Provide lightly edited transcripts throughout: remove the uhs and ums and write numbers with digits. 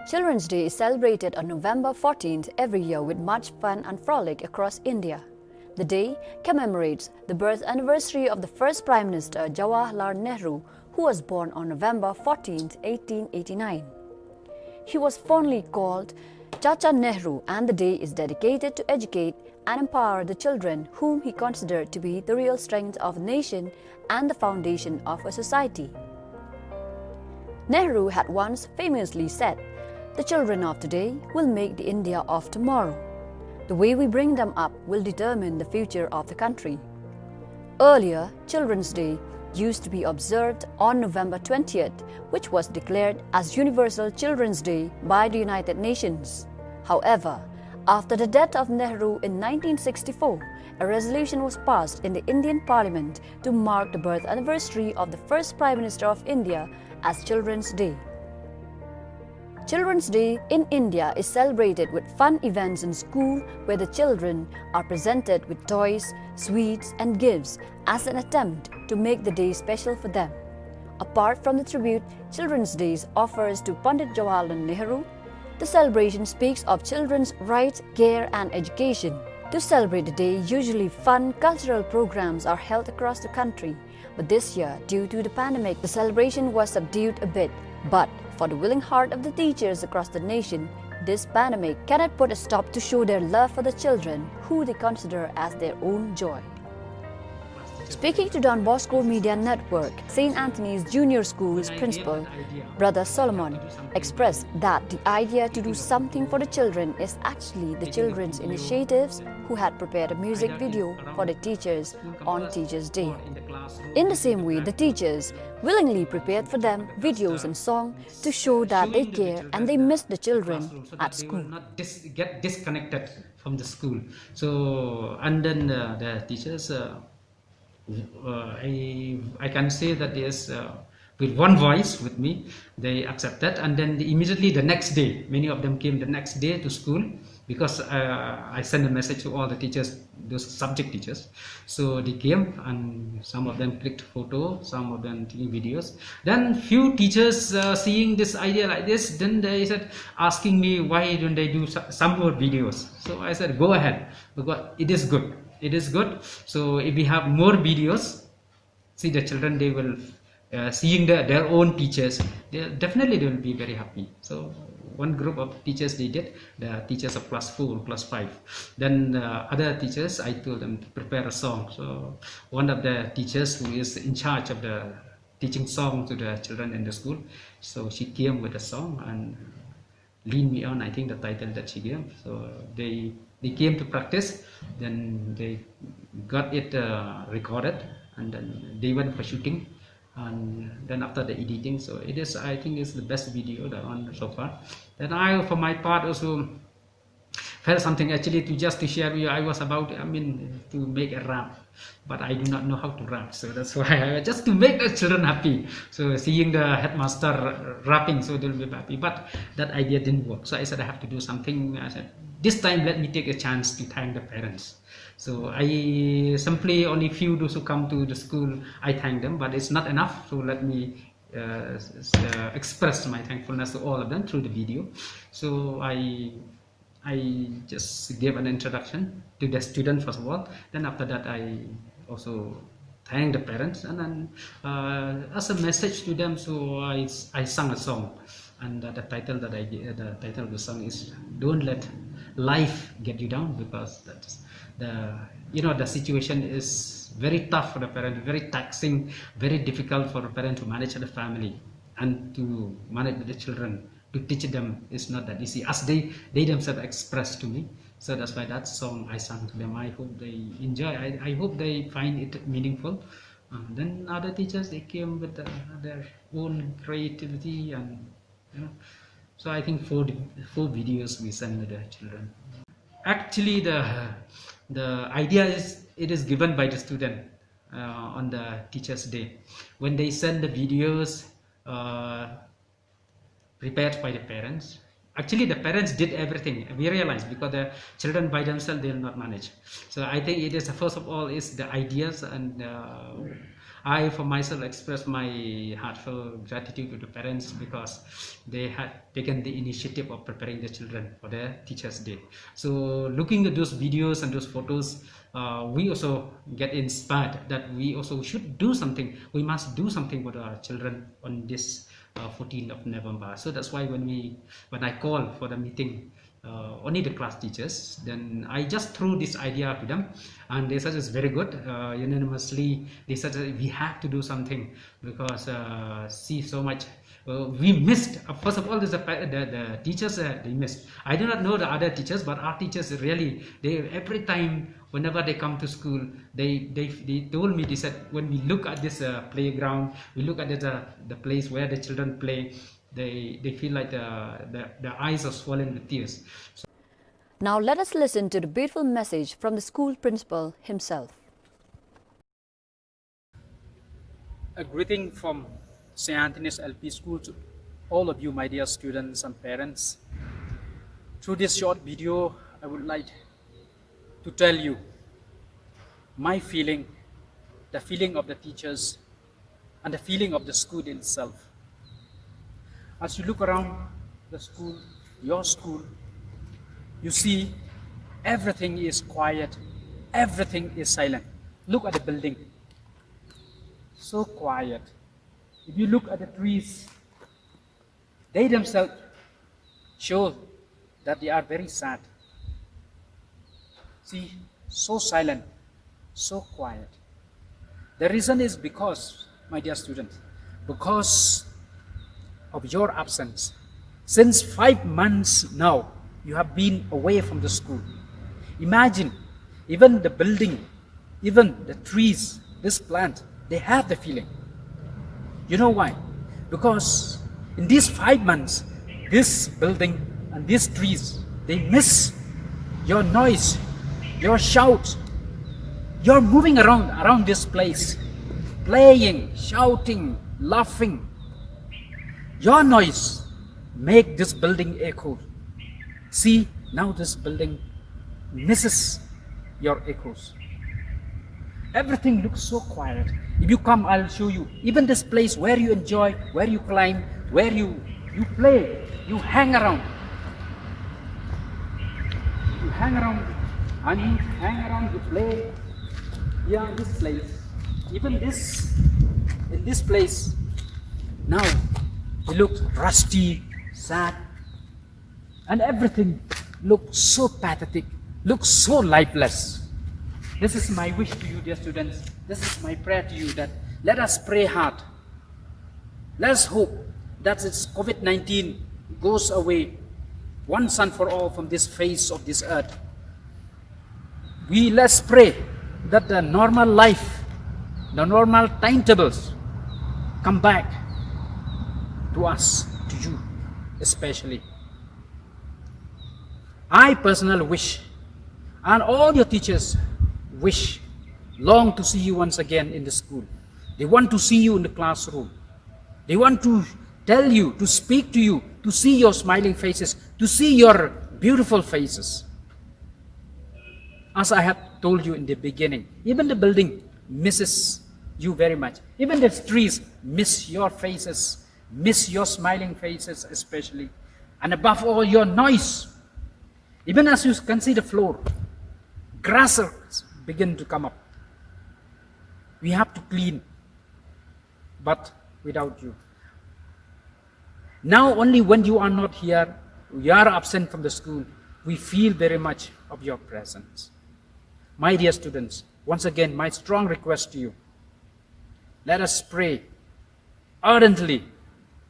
Children's Day is celebrated on November 14th every year with much fun and frolic across India. The day commemorates the birth anniversary of the first Prime Minister Jawaharlal Nehru, who was born on November 14, 1889. He was fondly called Chacha Nehru, and the day is dedicated to educate and empower the children, whom he considered to be the real strength of a nation and the foundation of a society. Nehru had once famously said, "The children of today will make the India of tomorrow. The way we bring them up will determine the future of the country." Earlier, Children's Day used to be observed on November 20th, which was declared as Universal Children's Day by the United Nations. However, after the death of Nehru in 1964, a resolution was passed in the Indian Parliament to mark the birth anniversary of the first Prime Minister of India as Children's Day. Children's Day in India is celebrated with fun events in school where the children are presented with toys, sweets and gifts as an attempt to make the day special for them. Apart from the tribute Children's Day offers to Pandit Jawaharlal Nehru, the celebration speaks of children's rights, care and education. To celebrate the day, usually fun cultural programs are held across the country. But this year, due to the pandemic, the celebration was subdued a bit. But for the willing heart of the teachers across the nation, this pandemic cannot put a stop to show their love for the children, who they consider as their own joy. Speaking to Don Bosco Media Network, St. Anthony's Junior School's principal, Brother Solomon, expressed that the idea to do something for the children is actually the children's initiatives who had prepared a music video for the teachers on Teachers' Day. In the same way, the teachers willingly prepared for them videos and songs to show that they care and they miss the children at school. Not get disconnected from the school. So, and then the teachers, I can say that yes, with one voice with me, they accepted, and then immediately the next day, many of them came the next day to school, because I sent a message to all the teachers, those subject teachers. So they came, and some of them clicked photo, some of them taking videos. Then few teachers seeing this idea like this, then they said, asking me why don't they do some more videos. So I said, go ahead, because it is good. It is good. So if we have more videos, see the children, they will seeing their own teachers, they will be very happy. So one group of teachers, they did, the teachers of class 4, class 5. Then other teachers, I told them to prepare a song. So one of the teachers who is in charge of the teaching song to the children in the school, so she came with a song and leaned me on, I think the title that she gave. So they came to practice, then they got it recorded, and then they went for shooting, and then after the editing, so it is, I think it's the best video that on so far. Then I, for my part, also felt something actually to share with you. I was about, to make a rap, but I do not know how to rap, so that's why just to make the children happy. So seeing the headmaster rapping, so they'll be happy, but that idea didn't work. So I said I have to do something. I said this time let me take a chance to thank the parents. So I simply, only few those who come to the school, I thank them, but it's not enough. So let me express my thankfulness to all of them through the video. So I just gave an introduction to the student first of all. Then after that, I also thank the parents, and then as a message to them, so I sang a song, and the title that I gave, the title of the song is "Don't Let Life Get You Down," because that's the situation is very tough for the parent, very taxing, very difficult for the parent to manage the family and to manage the children. To teach them is not that easy, as they themselves expressed to me. So that's why that song I sang to them. I hope they enjoy. I hope they find it meaningful. Then other teachers, they came with their own creativity, and so I think four videos we sent to the children. Actually, the idea is, it is given by the student on the Teachers' Day when they send the videos prepared by the parents. Actually, the parents did everything, we realized, because the children by themselves, they will not manage. So I think it is, first of all, is the ideas, and I for myself express my heartfelt gratitude to the parents because they had taken the initiative of preparing the children for their Teachers' Day. So looking at those videos and those photos, we also get inspired that we also should do something. We must do something for our children on this 14th of November. So that's why when I call for the meeting, only the class teachers, then I just threw this idea to them, and they said it's very good. Unanimously they said that we have to do something because see so much we missed. First of all, the teachers they missed. I do not know the other teachers, but our teachers really, they every time whenever they come to school, they told me, they said, when we look at this playground, we look at the place where the children play, they feel like their eyes are swollen with tears. Now let us listen to the beautiful message from the school principal himself. A greeting from St. Anthony's LP School to all of you, my dear students and parents. Through this short video, I would like to tell you my feeling, the feeling of the teachers, and the feeling of the school itself. As you look around the school, your school, you see everything is quiet, everything is silent. Look at the building, so quiet. If you look at the trees, they themselves show that they are very sad. See, so silent, so quiet. The reason is because, my dear students, because of your absence. Since 5 months now, you have been away from the school. Imagine, even the building, even the trees, this plant, they have the feeling. You know why? Because in these 5 months, this building and these trees, they miss your noise, your shout. You're moving around this place, playing, shouting, laughing. Your noise make this building echo. See, now this building misses your echoes. Everything looks so quiet. If you come, I'll show you. Even this place where you enjoy, where you climb, where you play, you hang around. You hang around, and you hang around, you play. Yeah, this place. Even in this place, now it looks rusty, sad, and everything looks so pathetic, looks so lifeless. This is my wish to you, dear students. This is my prayer to you, that let us pray hard. Let us hope that this COVID-19 goes away once and for all from this face of this earth. Let's pray that the normal life, the normal timetables come back to us, to you especially. I personally wish, and all your teachers long to see you once again in the school. They want to see you in the classroom. They want to tell you, to speak to you, to see your smiling faces, to see your beautiful faces. As I have told you in the beginning, even the building misses you very much. Even the trees miss your faces, miss your smiling faces especially. And above all, your noise. Even as you can see the floor, grasses begin to come up. We have to clean, but without you. Now only when you are not here, you are absent from the school, we feel very much of your presence. My dear students, once again, my strong request to you, let us pray, ardently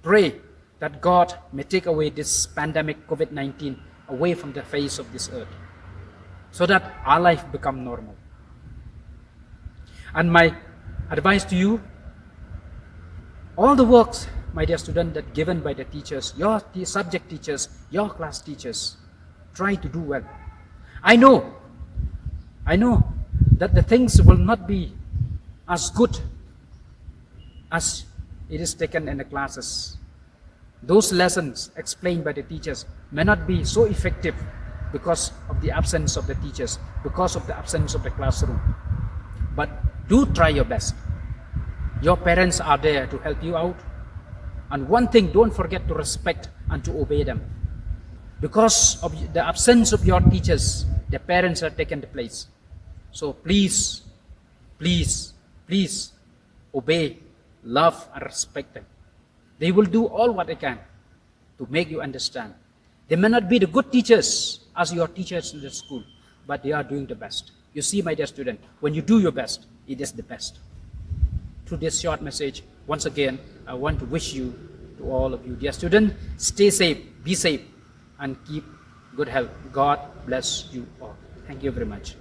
pray that God may take away this pandemic COVID-19 away from the face of this earth, so that our life become normal. And my advice to you, all the works, my dear student, that given by the teachers, your subject teachers, your class teachers, try to do well. I know that the things will not be as good as it is taken in the classes. Those lessons explained by the teachers may not be so effective because of the absence of the teachers, because of the absence of the classroom. But do try your best. Your parents are there to help you out. And one thing, don't forget to respect and to obey them. Because of the absence of your teachers, the parents have taken the place. So please, please, please obey, love, and respect them. They will do all what they can to make you understand. They may not be the good teachers as your teachers in the school, but they are doing the best. You see, my dear student, when you do your best, it is the best. Through this short message, once again, I want to wish you, to all of you, dear students, stay safe, be safe, and keep good health. God bless you all. Thank you very much.